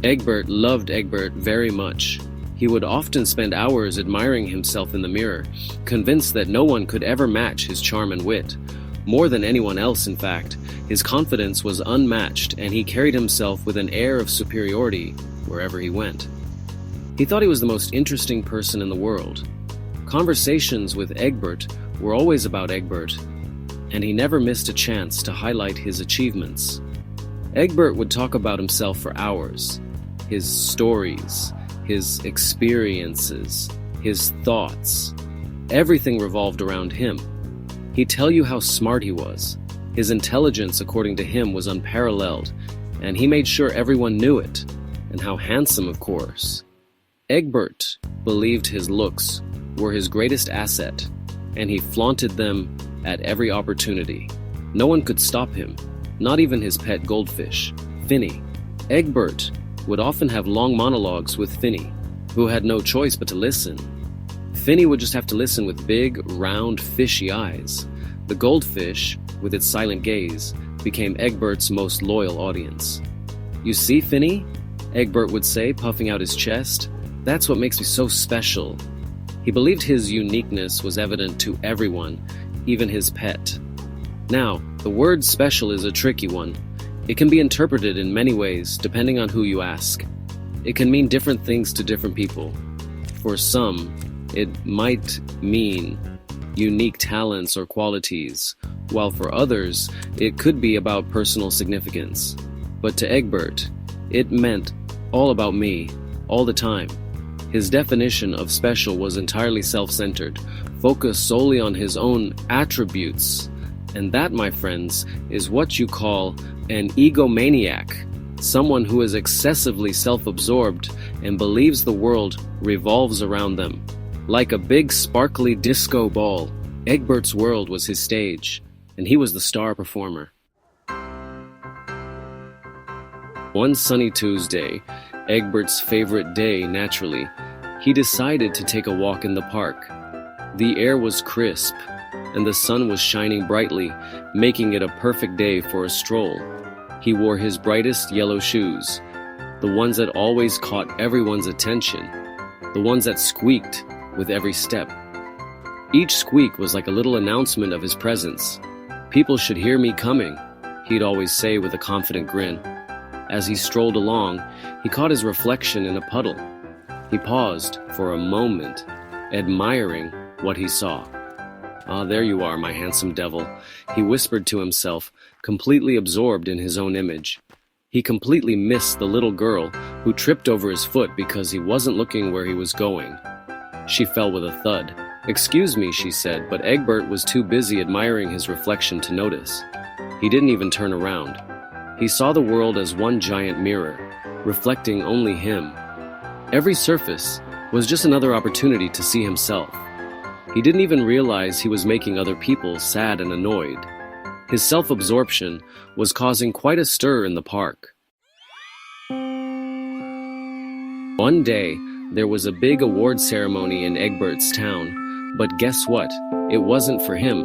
Egbert loved Egbert very much. He would often spend hours admiring himself in the mirror, convinced that no one could ever match his charm and wit. More than anyone else, in fact, his confidence was unmatched, and he carried himself with an air of superiority wherever he went. He thought he was the most interesting person in the world. Conversations with Egbert were always about Egbert, and he never missed a chance to highlight his achievements. Egbert would talk about himself for hours. His stories, his experiences, his thoughts. Everything revolved around him. He'd tell you how smart he was. His intelligence, according to him, was unparalleled, and he made sure everyone knew it. And how handsome, of course. Egbert believed his looks were his greatest asset, and he flaunted them at every opportunity. No one could stop him, not even his pet goldfish, Finny. Egbert would often have long monologues with Finny, who had no choice but to listen. Finny would just have to listen with big, round, fishy eyes. The goldfish, with its silent gaze, became Egbert's most loyal audience. "You see, Finny?" Egbert would say, puffing out his chest. "That's what makes me so special." He believed his uniqueness was evident to everyone, even his pet. Now, the word special is a tricky one. It can be interpreted in many ways, depending on who you ask. It can mean different things to different people. For some, it might mean unique talents or qualities, while for others, it could be about personal significance. But to Egbert, it meant all about me, all the time. His definition of special was entirely self-centered, focused solely on his own attributes. And that, my friends, is what you call an egomaniac, someone who is excessively self-absorbed and believes the world revolves around them. Like a big sparkly disco ball, Egbert's world was his stage, and he was the star performer. One sunny Tuesday, Egbert's favorite day naturally, he decided to take a walk in the park. The air was crisp, and the sun was shining brightly, making it a perfect day for a stroll. He wore his brightest yellow shoes, the ones that always caught everyone's attention, the ones that squeaked with every step. Each squeak was like a little announcement of his presence. "People should hear me coming," he'd always say with a confident grin. As he strolled along, he caught his reflection in a puddle. He paused for a moment, admiring what he saw. "Ah, there you are, my handsome devil," he whispered to himself, completely absorbed in his own image. He completely missed the little girl who tripped over his foot because he wasn't looking where he was going. She fell with a thud. "Excuse me," she said, but Egbert was too busy admiring his reflection to notice. He didn't even turn around. He saw the world as one giant mirror, reflecting only him. Every surface was just another opportunity to see himself. He didn't even realize he was making other people sad and annoyed. His self-absorption was causing quite a stir in the park. One day, there was a big award ceremony in Egbert's town, but guess what? It wasn't for him.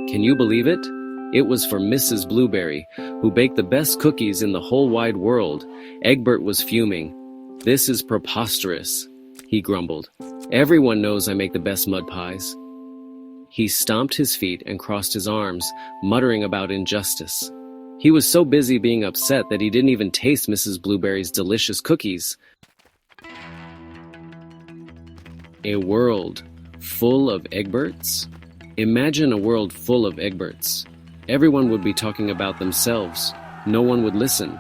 Can you believe it? It was for Mrs. Blueberry, who baked the best cookies in the whole wide world. Egbert was fuming. "This is preposterous," he grumbled. "Everyone knows I make the best mud pies." He stomped his feet and crossed his arms, muttering about injustice. He was so busy being upset that he didn't even taste Mrs. Blueberry's delicious cookies. A world full of Egberts? Imagine a world full of Egberts. Everyone would be talking about themselves. No one would listen.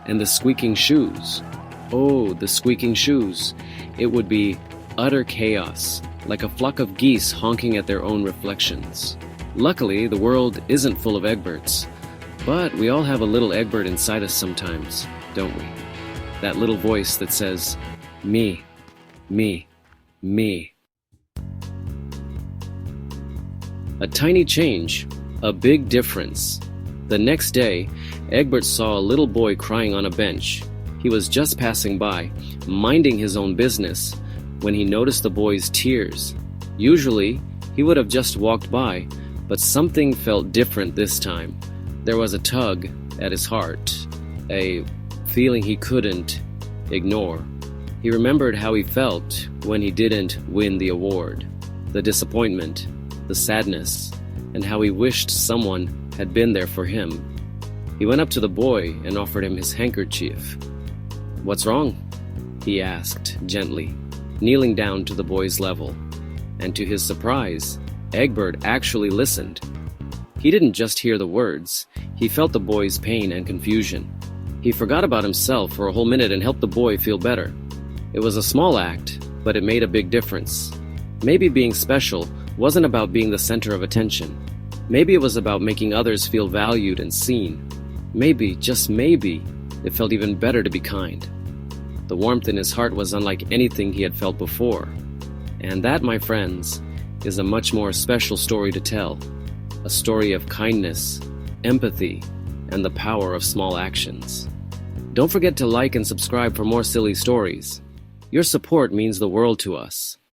And the squeaking shoes. Oh, the squeaking shoes. It would be utter chaos, like a flock of geese honking at their own reflections. Luckily, the world isn't full of Egberts. But we all have a little Egbert inside us sometimes, don't we? That little voice that says, "Me, me, me." A tiny change, a big difference. The next day, Egbert saw a little boy crying on a bench. He was just passing by, minding his own business, when he noticed the boy's tears. Usually, he would have just walked by, but something felt different this time. There was a tug at his heart, a feeling he couldn't ignore. He remembered how he felt when he didn't win the award, the disappointment, the sadness, and how he wished someone had been there for him. He went up to the boy and offered him his handkerchief. "What's wrong?" he asked gently, kneeling down to the boy's level. And to his surprise, Egbert actually listened. He didn't just hear the words, he felt the boy's pain and confusion. He forgot about himself for a whole minute and helped the boy feel better. It was a small act, but it made a big difference. Maybe being special wasn't about being the center of attention. Maybe it was about making others feel valued and seen. Maybe, just maybe, it felt even better to be kind. The warmth in his heart was unlike anything he had felt before. And that, my friends, is a much more special story to tell. A story of kindness, empathy, and the power of small actions. Don't forget to like and subscribe for more silly stories. Your support means the world to us.